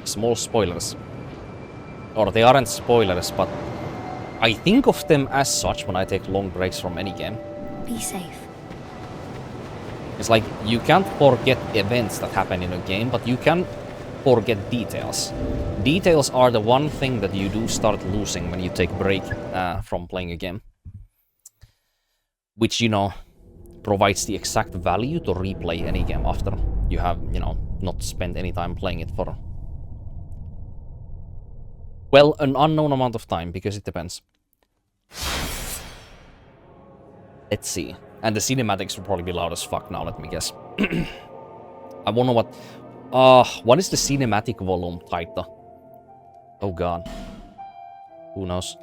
small spoilers. Or they aren't spoilers, but I think of them as such when I take long breaks from any game. Be safe. It's like, you can't forget events that happen in a game, but you can forget details. Details are the one thing that you do start losing when you take a break from playing a game. Which, you know, provides the exact value to replay any game after you have, you know, not spent any time playing it for, well, an unknown amount of time, because it depends. Let's see. And the cinematics will probably be loud as fuck now, let me guess. I wonder what is the cinematic volume title? Oh god. Who knows?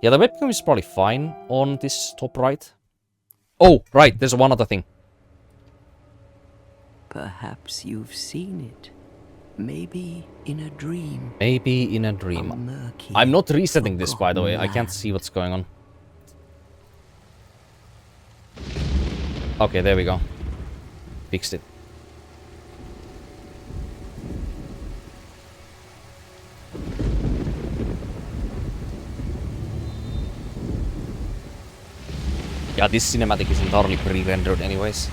Yeah, the webcam is probably fine on this top right. Oh, right, there's one other thing. Perhaps you've seen it. Maybe in a dream. Maybe in a dream. I'm not resetting this, by the way. I can't see what's going on. Okay, there we go. Fixed it. Yeah, this cinematic is entirely pre-rendered anyways.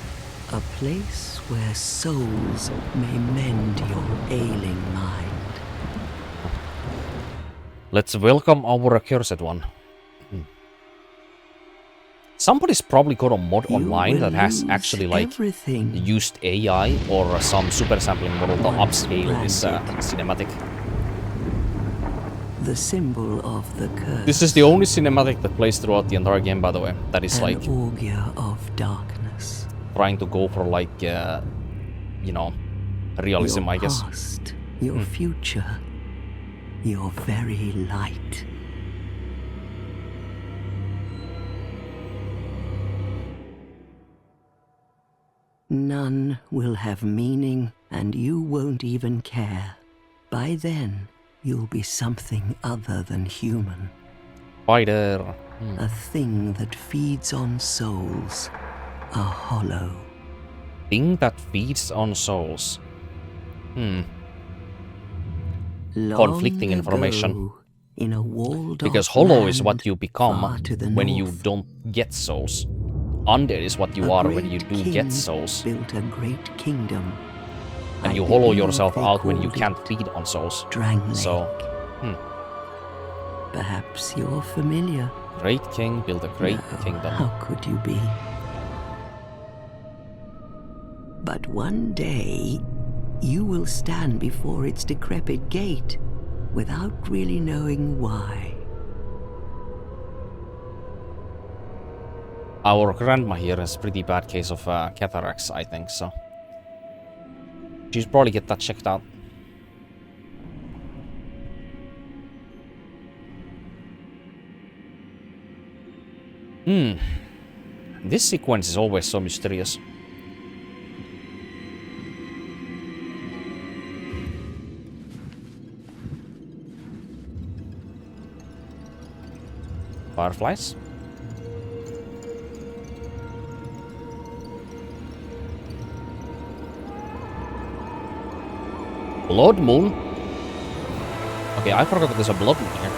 A place where souls may mend your ailing mind. Let's welcome our accursed one. Somebody's probably got a mod online that has actually, like, used AI or some super sampling model to upscale this cinematic. The symbol of the curse. This is the only cinematic that plays throughout the entire game, by the way. That is, like, an augur of darkness. Trying to go for, like, you know, realism, your I guess. Past, your future, your very light. None will have meaning, and you won't even care. By then, you'll be something other than human. Spider. A thing that feeds on souls. A hollow. Thing that feeds on souls. Conflicting information. In a walled because hollow is what you become when you don't get souls. Undead is what you are when you do get souls. Built a great kingdom. And you hollow yourself out when you can't feed on souls. So, Perhaps you're familiar. Great king built a great kingdom. How could you be? But one day, you will stand before its decrepit gate without really knowing why. Our grandma here has a pretty bad case of cataracts, I think, so she should probably get that checked out. This sequence is always so mysterious. Fireflies? Blood moon? Okay, I forgot that there's a blood moon here.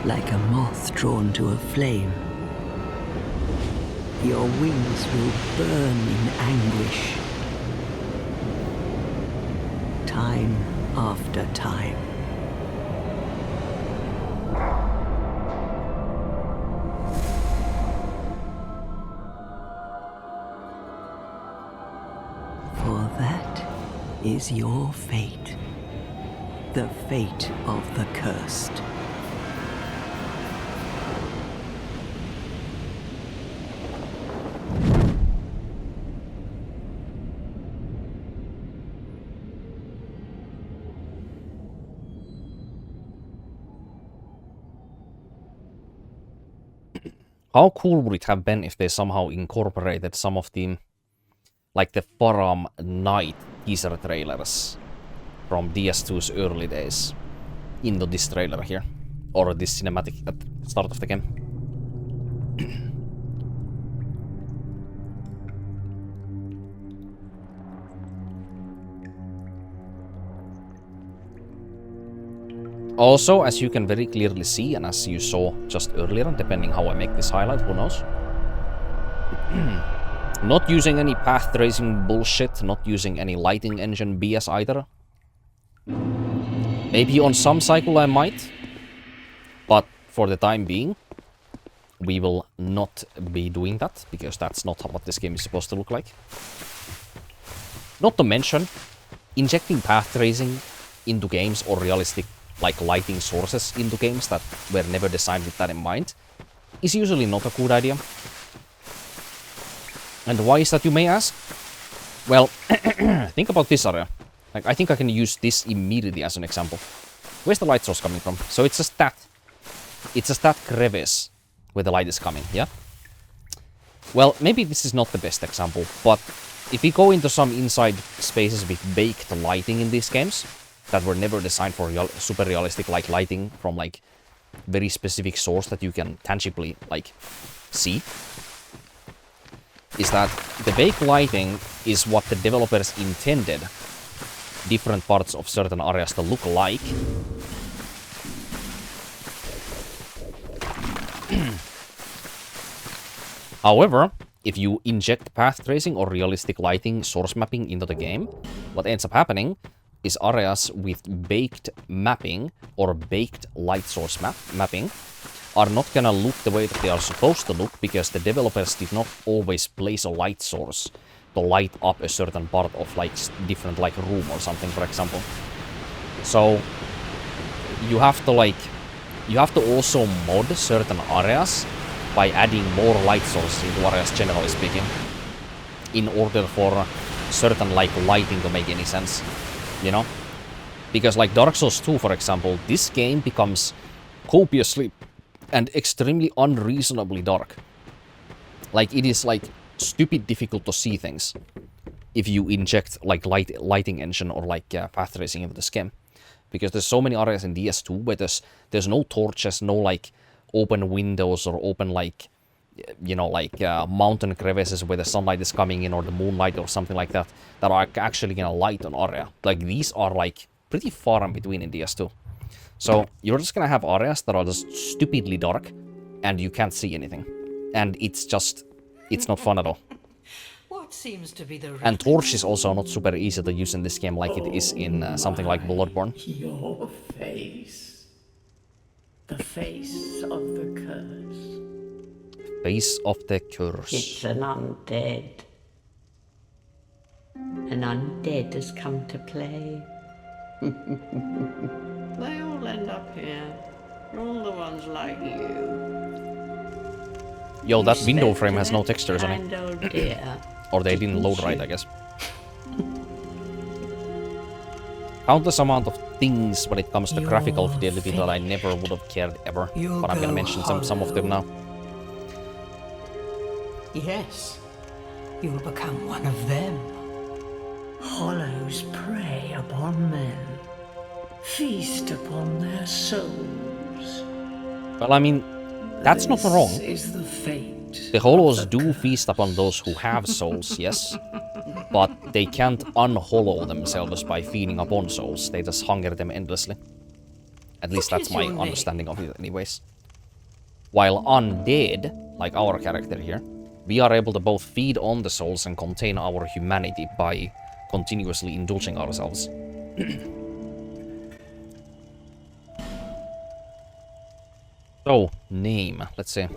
Like a moth drawn to a flame. Your wings will burn in anguish. Time after time. For that is your fate. The fate of the cursed. How cool would it have been if they somehow incorporated some of the, like the Faram Night teaser trailers from DS2's early days into this trailer here, or this cinematic at the start of the game. Also, as you can very clearly see, and as you saw just earlier, depending how I make this highlight, who knows? Not using any path tracing bullshit, not using any lighting engine BS either. Maybe on some cycle I might, but for the time being, we will not be doing that, because that's not what this game is supposed to look like. Not to mention, injecting path tracing into games or realistic like lighting sources into games that were never designed with that in mind is usually not a good idea. And why is that, you may ask? Well, think about this area. Like, I think I can use this immediately as an example. Where's the light source coming from? So it's a stat. It's a stat crevice where the light is coming, yeah? Well, maybe this is not the best example, but if we go into some inside spaces with baked lighting in these games, that were never designed for super realistic like lighting from like very specific source that you can tangibly like see, is that the baked lighting is what the developers intended different parts of certain areas to look like. However, if you inject path tracing or realistic lighting source mapping into the game, what ends up happening is areas with baked mapping or baked light source mapping are not gonna look the way that they are supposed to look, because the developers did not always place a light source to light up a certain part of like different like room or something, for example. So you have to also mod certain areas by adding more light sources into areas, generally speaking, in order for certain like lighting to make any sense. You know? Because like Dark Souls 2, for example, this game becomes copiously and extremely unreasonably dark. Like, it is like stupid difficult to see things if you inject like lighting engine or like path tracing into this game. Because there's so many areas in DS2 where there's no torches, no like open windows or open like, you know, like mountain crevices where the sunlight is coming in, or the moonlight or something like that, that are actually gonna light an area. Like, these are like pretty far in between in DS2. So you're just gonna have areas that are just stupidly dark and you can't see anything. And it's not fun at all. What seems to be the And torch is also not super easy to use in this game like it is in something like Bloodborne. Your face. The face of the curse. Face of the curse. It's an undead. An undead has come to play. They all end up here. All the ones like you. Yo, that window frame has no textures on it. And oh dear. Or they didn't load right, I guess. Countless amount of things when it comes to graphical fidelity that I never would have cared ever. But I'm gonna mention some of them now. Yes, you'll become one of them. Hollows prey upon men. Feast upon their souls. Well, I mean, that's not wrong. This is the fate. The Hollows do feast upon those who have souls, yes. But they can't unhollow themselves by feeding upon souls. They just hunger them endlessly. At least that's my understanding of it anyways. While undead, like our character here, we are able to both feed on the souls and contain our humanity by continuously indulging ourselves. So, name. Let's see.